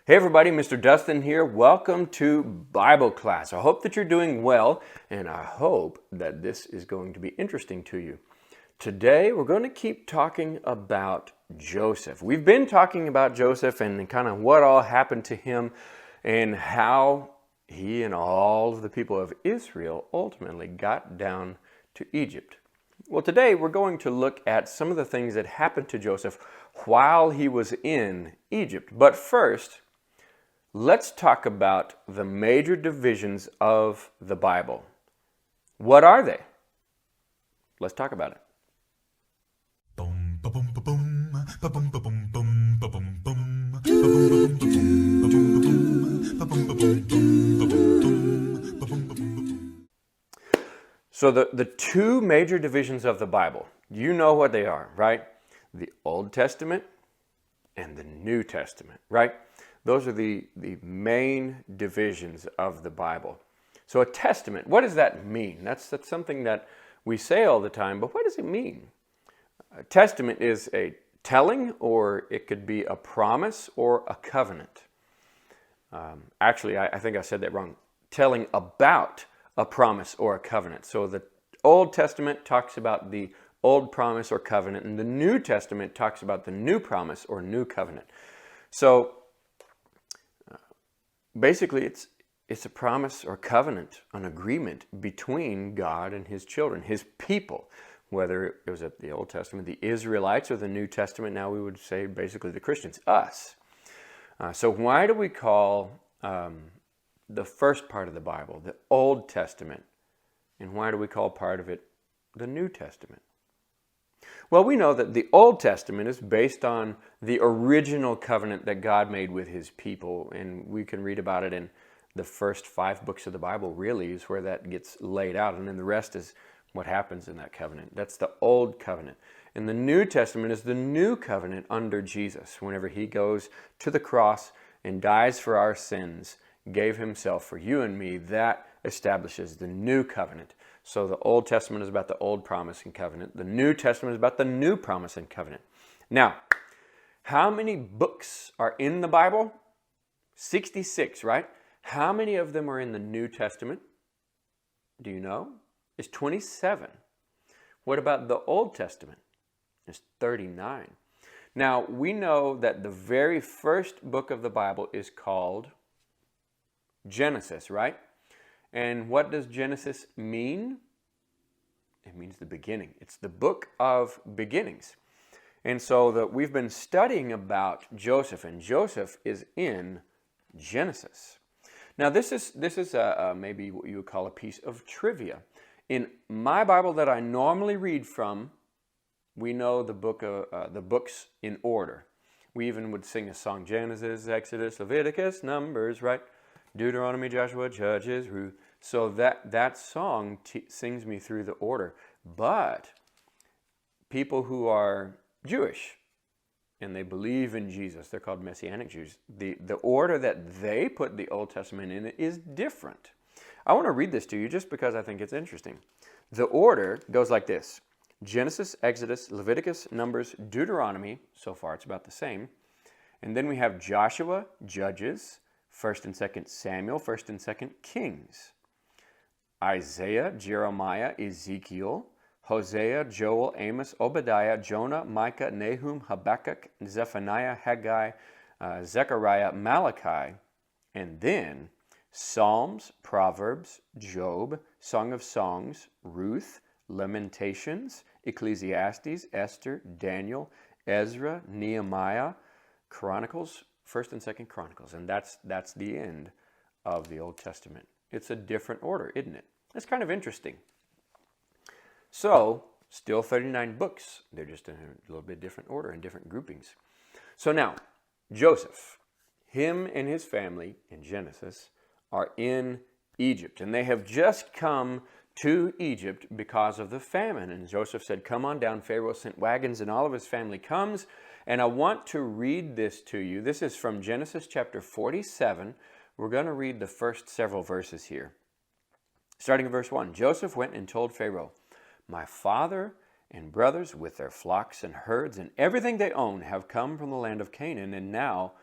Hey everybody, Mr. Dustin here. Welcome to Bible class. I hope that you're doing well, and I hope that this is going to be interesting to you. Today, we're going to keep talking about Joseph. We've been talking about Joseph and kind of what all happened to him and how he and all of the people of Israel ultimately got down to Egypt. Well, today we're going to look at some of the things that happened to Joseph while he was in Egypt. But first, let's talk about the major divisions of the Bible. What are they? Let's talk about it. So the two major divisions of the Bible, you know what they are, right? The Old Testament and the New Testament, right? Those are the main divisions of the Bible. So a testament, what does that mean? That's something that we say all the time, but what does it mean? A testament is a telling, or it could be a promise or a covenant. Actually, I think I said that wrong. Telling about a promise or a covenant. So the Old Testament talks about the old promise or covenant, and the New Testament talks about the new promise or new covenant. So basically, it's a promise or covenant, an agreement between God and His children, His people. Whether it was the Old Testament, the Israelites, or the New Testament, now we would say basically the Christians, us. So why do we call the first part of the Bible the Old Testament, and why do we call part of it the New Testament? Well, we know that the Old Testament is based on the original covenant that God made with His people, and we can read about it in the first 5 books of the Bible, really, is where that gets laid out, and then the rest is what happens in that covenant. That's the Old Covenant. And the New Testament is the new covenant under Jesus, whenever He goes to the cross and dies for our sins, gave Himself for you and me. That establishes the new covenant. So the Old Testament is about the old promise and covenant. The New Testament is about the new promise and covenant. Now, how many books are in the Bible? 66, right? How many of them are in the New Testament? Do you know? It's 27. What about the Old Testament? It's 39. Now, we know that the very first book of the Bible is called Genesis, right? And what does Genesis mean? It means the beginning. It's the book of beginnings. And so we've been studying about Joseph, and Joseph is in Genesis. Now, this is maybe what you would call a piece of trivia. In my Bible that I normally read from, we know the books in order. We even would sing a song: Genesis, Exodus, Leviticus, Numbers, right? Deuteronomy, Joshua, Judges, Ruth. So that song sings me through the order. But people who are Jewish and they believe in Jesus, they're called Messianic Jews, the order that they put the Old Testament in is different. I want to read this to you just because I think it's interesting. The order goes like this: Genesis, Exodus, Leviticus, Numbers, Deuteronomy. So far it's about the same. And then we have Joshua, Judges, 1st and 2nd Samuel, 1st and 2nd Kings, Isaiah, Jeremiah, Ezekiel, Hosea, Joel, Amos, Obadiah, Jonah, Micah, Nahum, Habakkuk, Zephaniah, Haggai, Zechariah, Malachi, and then Psalms, Proverbs, Job, Song of Songs, Ruth, Lamentations, Ecclesiastes, Esther, Daniel, Ezra, Nehemiah, Chronicles, 1st and 2nd Chronicles. And that's the end of the Old Testament. It's a different order, isn't it? It's kind of interesting. So, still 39 books. They're just in a little bit different order and different groupings. So now, Joseph, him and his family in Genesis are in Egypt. And they have just come to Egypt because of the famine. And Joseph said, "Come on down." Pharaoh sent wagons and all of his family comes. And I want to read this to you. This is from Genesis chapter 47. We're going to read the first several verses here. Starting in verse 1. Joseph went and told Pharaoh, "My father and brothers with their flocks and herds and everything they own have come from the land of Canaan and now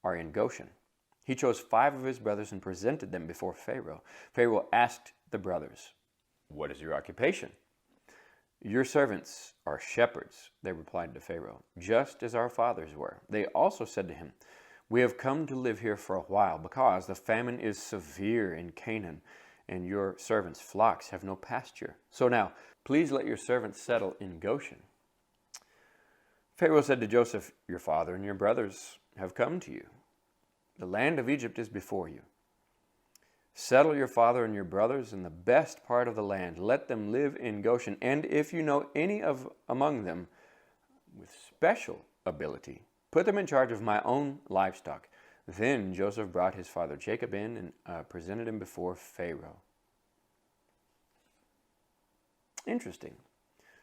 are in Goshen." He chose 5 of his brothers and presented them before Pharaoh. Pharaoh asked the brothers, "What is your occupation?" "Your servants are shepherds," they replied to Pharaoh, "just as our fathers were." They also said to him, "We have come to live here for a while because the famine is severe in Canaan, and your servants' flocks have no pasture. So now, please let your servants settle in Goshen." Pharaoh said to Joseph, "Your father and your brothers have come to you. The land of Egypt is before you. Settle your father and your brothers in the best part of the land. Let them live in Goshen. And if you know any of among them with special ability, put them in charge of my own livestock." Then Joseph brought his father Jacob in and presented him before Pharaoh. Interesting.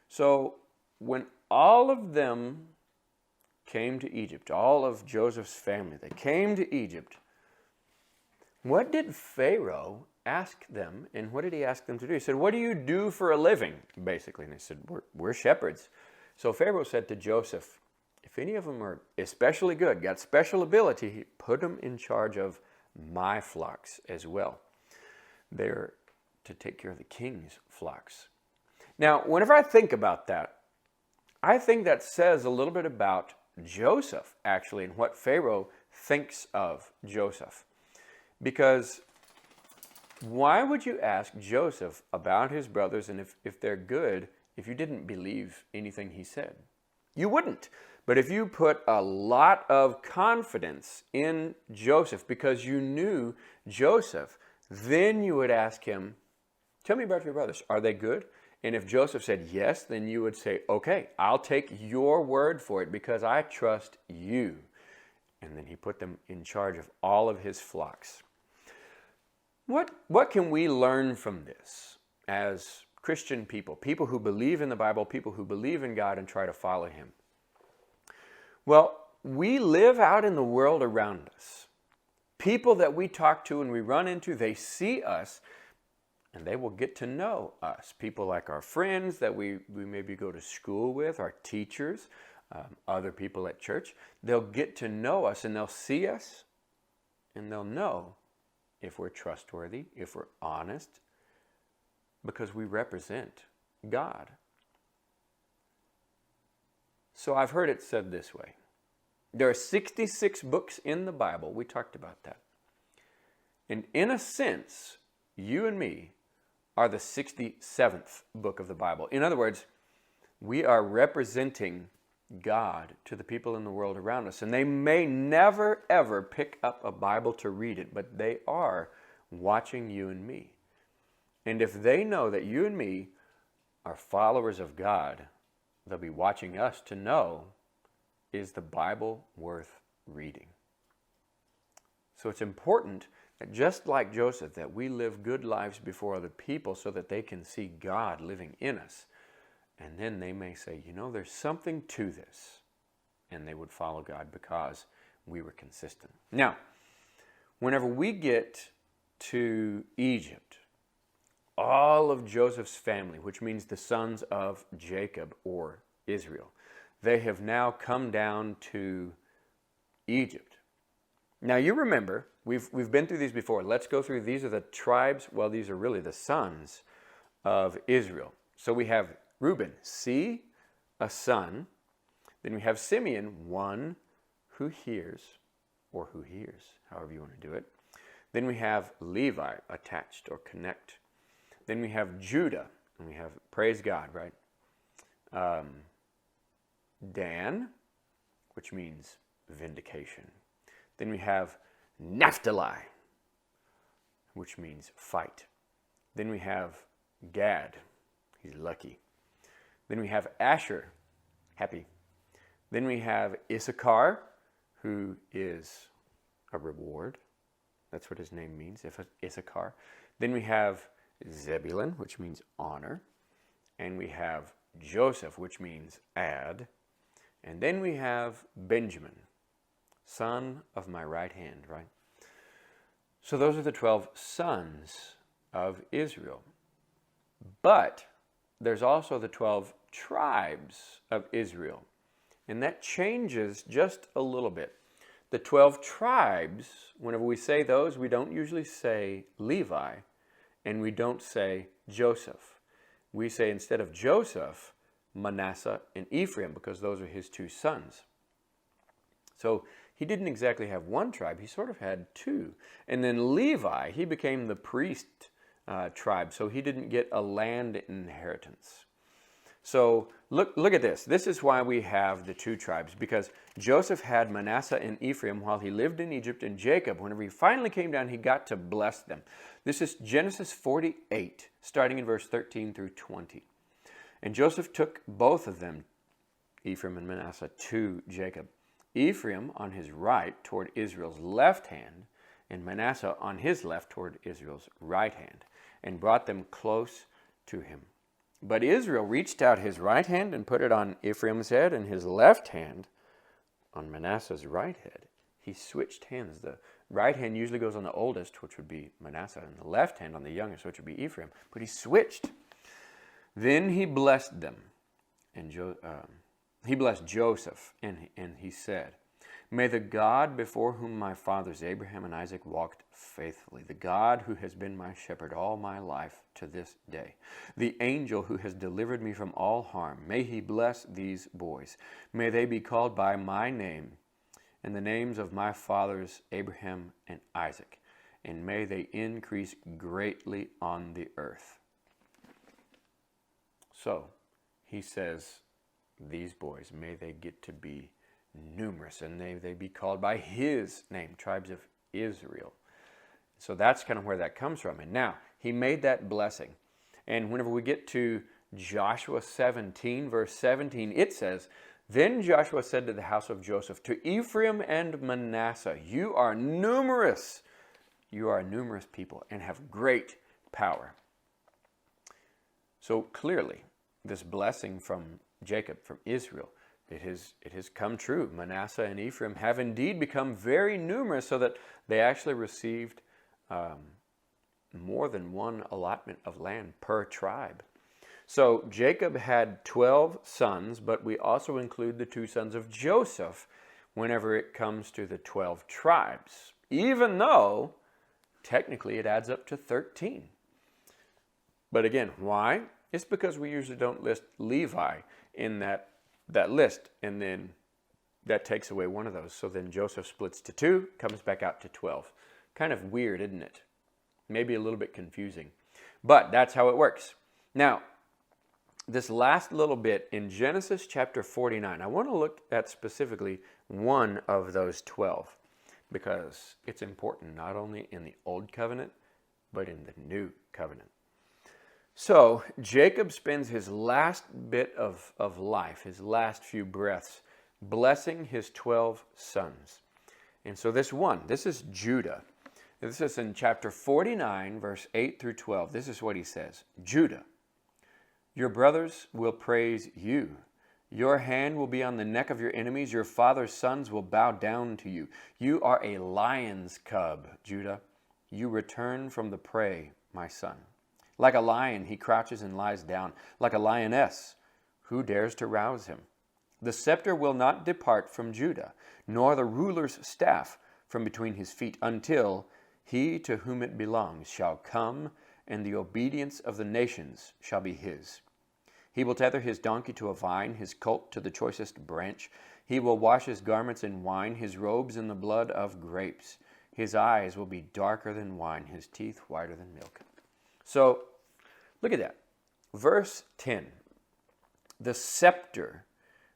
So when all of them came to Egypt, all of Joseph's family, they came to Egypt, what did Pharaoh ask them, and what did he ask them to do? He said, "What do you do for a living?" basically. And they said, we're shepherds. So Pharaoh said to Joseph, "If any of them are especially good, got special ability, put them in charge of my flocks as well. They're to take care of the king's flocks." Now, whenever I think about that, I think that says a little bit about Joseph, actually, and what Pharaoh thinks of Joseph. Because why would you ask Joseph about his brothers and if they're good if you didn't believe anything he said? You wouldn't. But if you put a lot of confidence in Joseph because you knew Joseph, then you would ask him, "Tell me about your brothers. Are they good?" And if Joseph said yes, then you would say, "Okay, I'll take your word for it because I trust you." And then he put them in charge of all of his flocks. What can we learn from this as Christian people, people who believe in the Bible, people who believe in God and try to follow him? Well, we live out in the world around us. People that we talk to and we run into, they see us and they will get to know us. People like our friends that we maybe go to school with, our teachers, other people at church. They'll get to know us and they'll see us and they'll know if we're trustworthy, if we're honest, because we represent God. So I've heard it said this way. There are 66 books in the Bible. We talked about that. And in a sense, you and me are the 67th book of the Bible. In other words, we are representing God to the people in the world around us. And they may never, ever pick up a Bible to read it, but they are watching you and me. And if they know that you and me are followers of God, they'll be watching us to know, is the Bible worth reading? So it's important that just like Joseph, that we live good lives before other people so that they can see God living in us. And then they may say, you know, there's something to this. And they would follow God because we were consistent. Now, whenever we get to Egypt, all of Joseph's family, which means the sons of Jacob or Israel, they have now come down to Egypt. Now you remember, we've been through these before. Let's go through. These are the tribes. Well, these are really the sons of Israel. So we have Reuben, see, a son. Then we have Simeon, one who hears, or who hears, however you want to do it. Then we have Levi, attached or connect. Then we have Judah, and we have, praise God, right? Dan, which means vindication. Then we have Naphtali, which means fight. Then we have Gad, he's lucky. Then we have Asher, happy. Then we have Issachar, who is a reward. That's what his name means, Issachar. Then we have Zebulun, which means honor. And we have Joseph, which means add. And then we have Benjamin, son of my right hand, right? So those are the 12 sons of Israel. But there's also the 12 tribes of Israel. And that changes just a little bit. The 12 tribes, whenever we say those, we don't usually say Levi, and we don't say Joseph. We say instead of Joseph, Manasseh and Ephraim, because those are his two sons. So he didn't exactly have one tribe, he sort of had two. And then Levi, he became the priest tribe, so he didn't get a land inheritance. So look at this. This is why we have the two tribes, because Joseph had Manasseh and Ephraim while he lived in Egypt, and Jacob, whenever he finally came down, he got to bless them. This is Genesis 48, starting in verse 13 through 20. And Joseph took both of them, Ephraim and Manasseh, to Jacob. Ephraim on his right toward Israel's left hand, and Manasseh on his left toward Israel's right hand, and brought them close to him. But Israel reached out his right hand and put it on Ephraim's head, and his left hand on Manasseh's right head. He switched hands. The right hand usually goes on the oldest, which would be Manasseh, and the left hand on the youngest, which would be Ephraim. But he switched. Then he blessed them, and he blessed Joseph, and he said, "May the God before whom my fathers Abraham and Isaac walked faithfully, the God who has been my shepherd all my life to this day, the angel who has delivered me from all harm, may he bless these boys. May they be called by my name and the names of my fathers Abraham and Isaac, and may they increase greatly on the earth." So he says, these boys, may they get to be numerous, and may they be called by his name, tribes of Israel. So that's kind of where that comes from. And now, he made that blessing. And whenever we get to Joshua 17, verse 17, it says, "Then Joshua said to the house of Joseph, to Ephraim and Manasseh, you are numerous. You are a numerous people and have great power." So clearly, this blessing from Jacob, from Israel, it has come true. Manasseh and Ephraim have indeed become very numerous, so that they actually received more than one allotment of land per tribe. So Jacob had 12 sons, but we also include the two sons of Joseph whenever it comes to the 12 tribes, even though technically it adds up to 13. But again, why? It's because we usually don't list Levi in that list, and then that takes away one of those. So then Joseph splits to 2, comes back out to 12. Kind of weird, isn't it? Maybe a little bit confusing. But that's how it works. Now, this last little bit in Genesis chapter 49, I want to look at specifically one of those 12, because it's important not only in the Old Covenant, but in the New Covenant. So Jacob spends his last bit of life, his last few breaths, blessing his 12 sons. And so this is Judah. This is in chapter 49, verse 8 through 12. This is what he says. "Judah, your brothers will praise you. Your hand will be on the neck of your enemies. Your father's sons will bow down to you. You are a lion's cub, Judah. You return from the prey, my son. Like a lion, he crouches and lies down. Like a lioness, who dares to rouse him? The scepter will not depart from Judah, nor the ruler's staff from between his feet, until he to whom it belongs shall come, and the obedience of the nations shall be his. He will tether his donkey to a vine, his colt to the choicest branch. He will wash his garments in wine, his robes in the blood of grapes. His eyes will be darker than wine, his teeth whiter than milk." So, look at that. Verse 10. "The scepter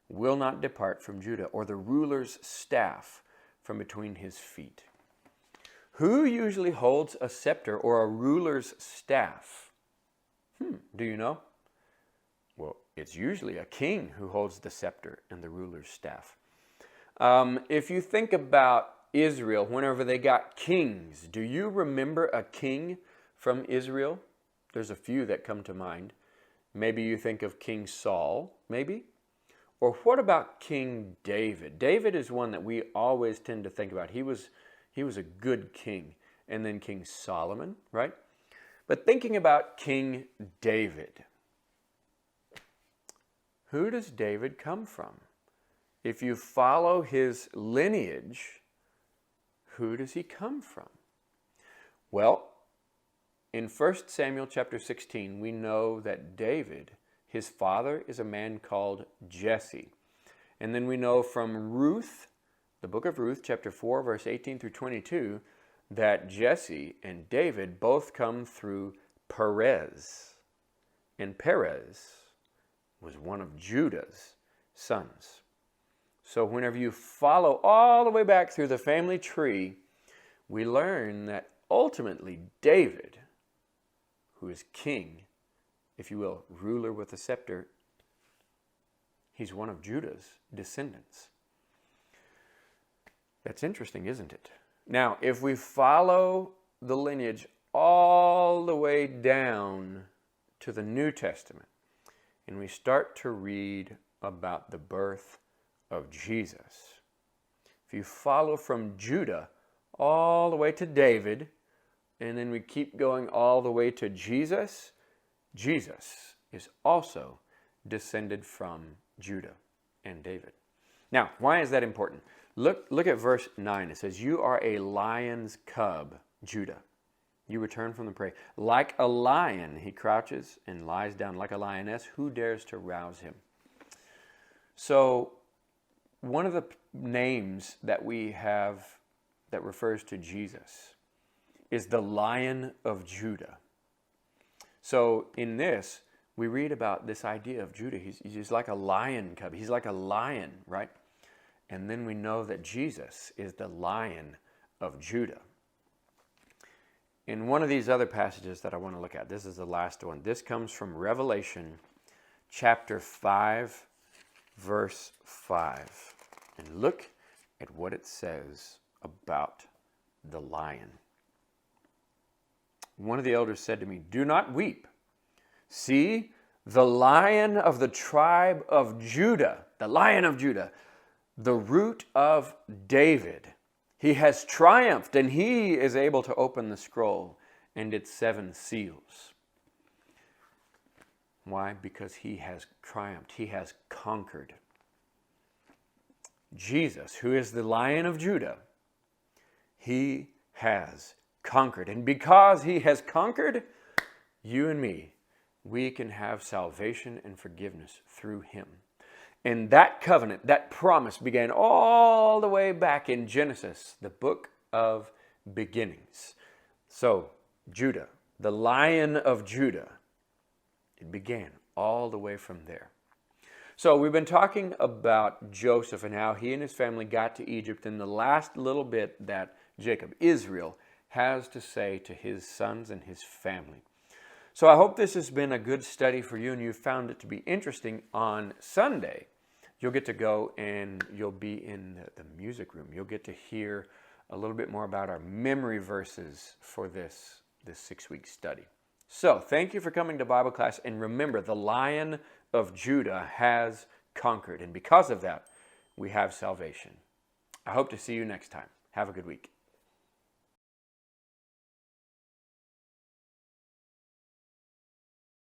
will not depart from Judah, or the ruler's staff from between his feet." Who usually holds a scepter or a ruler's staff? Do you know? Well, it's usually a king who holds the scepter and the ruler's staff. If you think about Israel, whenever they got kings, do you remember a king from Israel? There's a few that come to mind. Maybe you think of King Saul, maybe? Or what about King David? David is one that we always tend to think about. He was a good king. And then King Solomon, right? But thinking about King David, who does David come from? If you follow his lineage, Who does he come from? Well, in 1 Samuel chapter 16, we know that David, his father, is a man called Jesse. And then we know from Ruth, the book of Ruth, chapter 4, verse 18 through 22, that Jesse and David both come through Perez. And Perez was one of Judah's sons. So whenever you follow all the way back through the family tree, we learn that ultimately David, who is king, if you will, ruler with a scepter, he's one of Judah's descendants. That's interesting, isn't it? Now, if we follow the lineage all the way down to the New Testament, and we start to read about the birth of Jesus, if you follow from Judah all the way to David, and then we keep going all the way to Jesus, Jesus is also descended from Judah and David. Now, why is that important? Look at verse 9. It says, "You are a lion's cub, Judah. You return from the prey. Like a lion, he crouches and lies down. Like a lioness, who dares to rouse him?" So, one of the names that we have that refers to Jesus is the Lion of Judah. So, in this, we read about this idea of Judah. He's like a lion cub. He's like a lion, right? And then we know that Jesus is the Lion of Judah. In one of these other passages that I want to look at, this is the last one. This comes from Revelation chapter 5, verse 5. And look at what it says about the lion. One of the elders said to me, "Do not weep. See, the Lion of the tribe of Judah, the Lion of Judah, the root of David. He has triumphed, and he is able to open the scroll and its 7 seals." Why? Because he has triumphed. He has conquered. Jesus, who is the Lion of Judah, he has conquered. And because he has conquered, you and me, we can have salvation and forgiveness through him. And that covenant, that promise began all the way back in Genesis, the book of beginnings. So, Judah, the Lion of Judah, it began all the way from there. So, we've been talking about Joseph and how he and his family got to Egypt, and the last little bit that Jacob, Israel, has to say to his sons and his family. So I hope this has been a good study for you and you found it to be interesting. On Sunday, you'll get to go and you'll be in the music room. You'll get to hear a little bit more about our memory verses for this 6-week study. So thank you for coming to Bible class, and remember, the Lion of Judah has conquered, and because of that, we have salvation. I hope to see you next time. Have a good week.